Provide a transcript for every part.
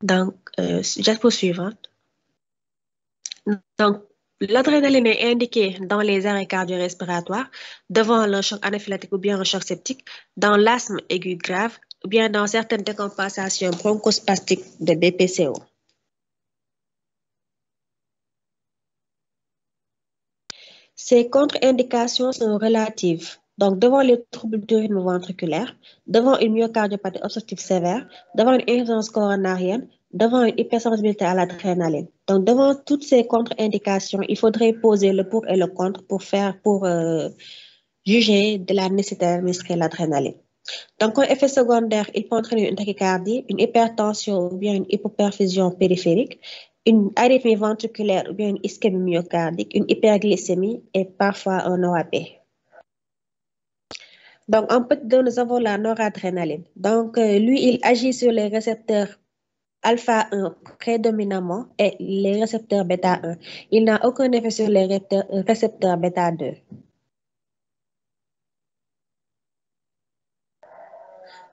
Donc, diapo suivante. Donc, l'adrénaline est indiquée dans les arrêts cardio-respiratoires, devant le choc anaphylactique ou bien un choc septique, dans l'asthme aigu grave, ou bien dans certaines décompensations bronchospastiques de BPCO. Ces contre-indications sont relatives. Donc, devant les troubles du rythme ventriculaire, devant une myocardiopathie obstructive sévère, devant une insuffisance coronarienne, devant une hypersensibilité à l'adrénaline. Donc, devant toutes ces contre-indications, il faudrait poser le pour et le contre pour juger de la nécessité d'administrer l'adrénaline. Donc, comme effet secondaire, il peut entraîner une tachycardie, une hypertension ou bien une hypoperfusion périphérique, une arythmie ventriculaire ou bien une ischémie myocardique, une hyperglycémie et parfois un OAP. Donc, en petit 2, nous avons la noradrénaline. Donc, lui, il agit sur les récepteurs alpha 1 prédominamment et les récepteurs bêta 1. Il n'a aucun effet sur les récepteurs bêta 2.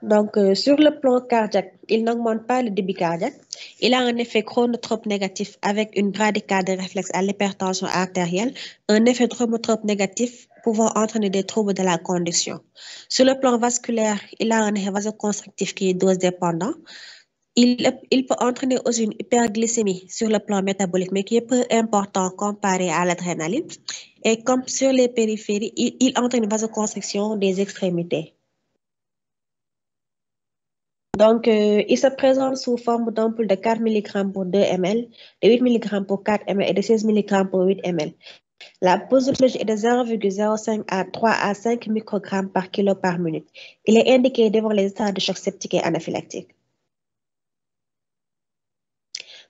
Donc, sur le plan cardiaque, il n'augmente pas le débit cardiaque. Il a un effet chronotrope négatif avec une bradycardie réflexe à l'hypertension artérielle, un effet thromotrope négatif pouvant entraîner des troubles de la conduction. Sur le plan vasculaire, il a un effet vasoconstrictif qui est dose dépendant. Il peut entraîner aussi une hyperglycémie sur le plan métabolique, mais qui est peu important comparé à l'adrénaline. Et comme sur les périphéries, il entraîne une vasoconstriction des extrémités. Donc, il se présente sous forme d'ampoule de 4 mg pour 2 ml, de 8 mg pour 4 ml et de 16 mg pour 8 ml. La posologie est de 0,05 à 3 à 5 microgrammes par kilo par minute. Il est indiqué devant les états de choc septique et anaphylactique.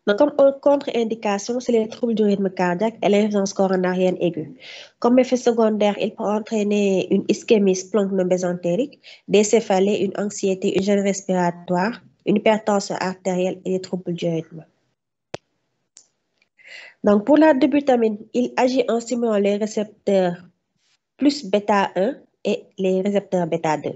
Donc, comme contre-indication, c'est les troubles du rythme cardiaque et l'insuffisance coronarienne aiguë. Comme effet secondaire, il peut entraîner une ischémie splenomésenterique, des céphalées, une anxiété, une gêne respiratoire, une hypertension artérielle et des troubles du rythme. Donc, pour la dobutamine, il agit en stimulant les récepteurs plus bêta 1 et les récepteurs bêta 2.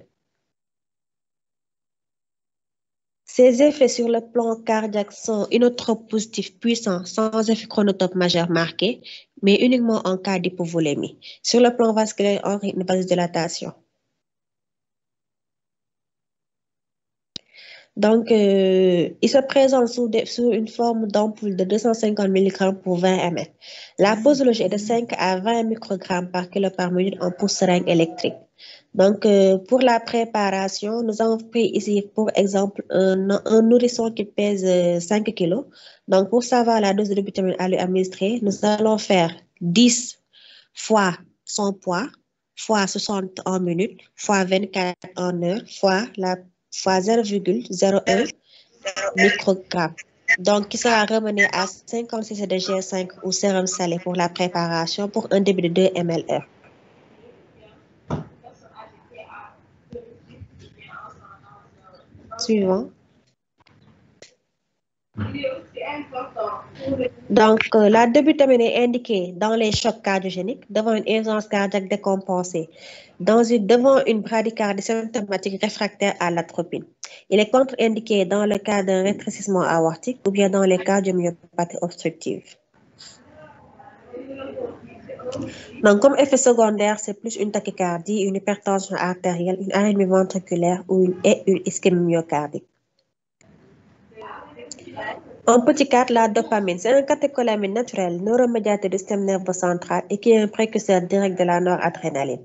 Ces effets sur le plan cardiaque sont inotropes positifs puissants sans effet chronotope majeur marqué, mais uniquement en cas d'hypovolémie. Sur le plan vasculaire, on a une vasodilatation. Donc, il se présente sous une forme d'ampoule de 250 mg pour 20 ml. La posologie est de 5 à 20 microgrammes par kilo par minute en pouce seringue électrique. Donc, pour la préparation, nous avons pris ici, pour exemple, un nourrisson qui pèse 5 kg. Donc, pour savoir la dose de vitamine à lui administrer, nous allons faire 10 fois son poids, fois 60 en minutes, fois 24 en heure, fois 0,01 microgramme. Donc, qui sera ramené à 56 de G5 ou sérum salé pour la préparation pour un débit de 2 ml/h. Suivant. Donc, la dobutamine est indiquée dans les chocs cardiogéniques devant une insuffisance cardiaque décompensée, devant une bradycardie symptomatique réfractaire à l'atropine. Il est contre-indiqué dans le cas d'un rétrécissement aortique ou bien dans les cas de myopathie obstructive. Donc, comme effet secondaire, c'est plus une tachycardie, une hypertension artérielle, une arythmie ventriculaire et une ischémie myocardique. En petit 4, la dopamine, c'est un catécholamine naturel, neuromédiateur du système nerveux central et qui est un précurseur direct de la noradrénaline.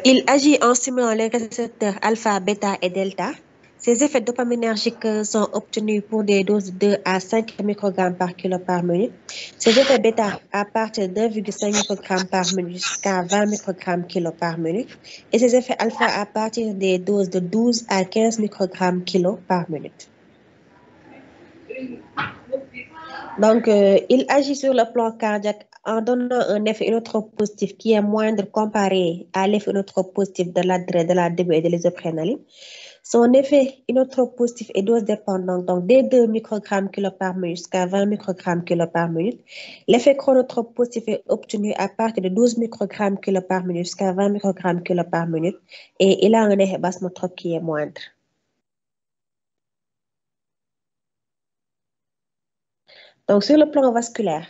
Il agit en stimulant les récepteurs alpha, bêta et delta. Ces effets dopaminergiques sont obtenus pour des doses de 2 à 5 microgrammes par kilo par minute. Ces effets bêta à partir de 2,5 microgrammes par minute jusqu'à 20 microgrammes kilo par minute. Et ces effets alpha à partir des doses de 12 à 15 microgrammes kilo par minute. Donc, il agit sur le plan cardiaque en donnant un effet inotrope positif qui est moindre comparé à l'effet inotrope positif de la DB et de l'isoprénaline. Son effet inotrope positif est dose dépendant, donc des 2 microgrammes kilo par minute jusqu'à 20 microgrammes kilo par minute. L'effet chronotrope positif est obtenu à partir de 12 microgrammes kilo par minute jusqu'à 20 microgrammes kilo par minute et il a un effet basmotrope qui est moindre. Donc, sur le plan vasculaire,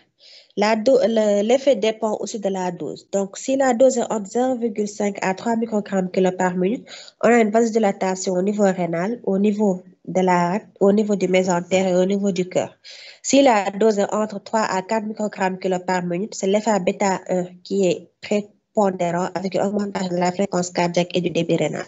l'effet dépend aussi de la dose. Donc, si la dose est entre 0,5 à 3 microgrammes kilo par minute, on a une vasodilatation au niveau rénal, au niveau de au niveau du mésentère et au niveau du cœur. Si la dose est entre 3 à 4 microgrammes kilo par minute, c'est l'effet bêta 1 qui est prépondérant avec une augmentation de la fréquence cardiaque et du débit rénal.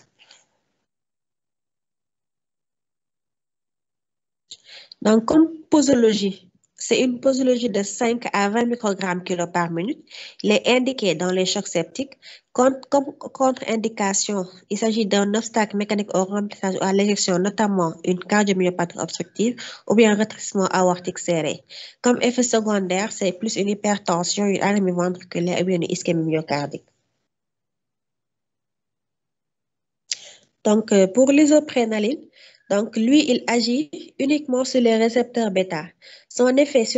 Donc, comme posologie, c'est une posologie de 5 à 20 microgrammes kilo par minute. Il est indiqué dans les chocs septiques. Comme contre-indication, il s'agit d'un obstacle mécanique au remplissage ou à l'éjection, notamment une cardiomyopathie obstructive ou bien un rétrécissement aortique serré. Comme effet secondaire, c'est plus une hypertension, une anémie ventriculaire ou bien une ischémie myocardique. Donc, pour l'isoprénaline, donc lui, il agit uniquement sur les récepteurs bêta. Son effet sur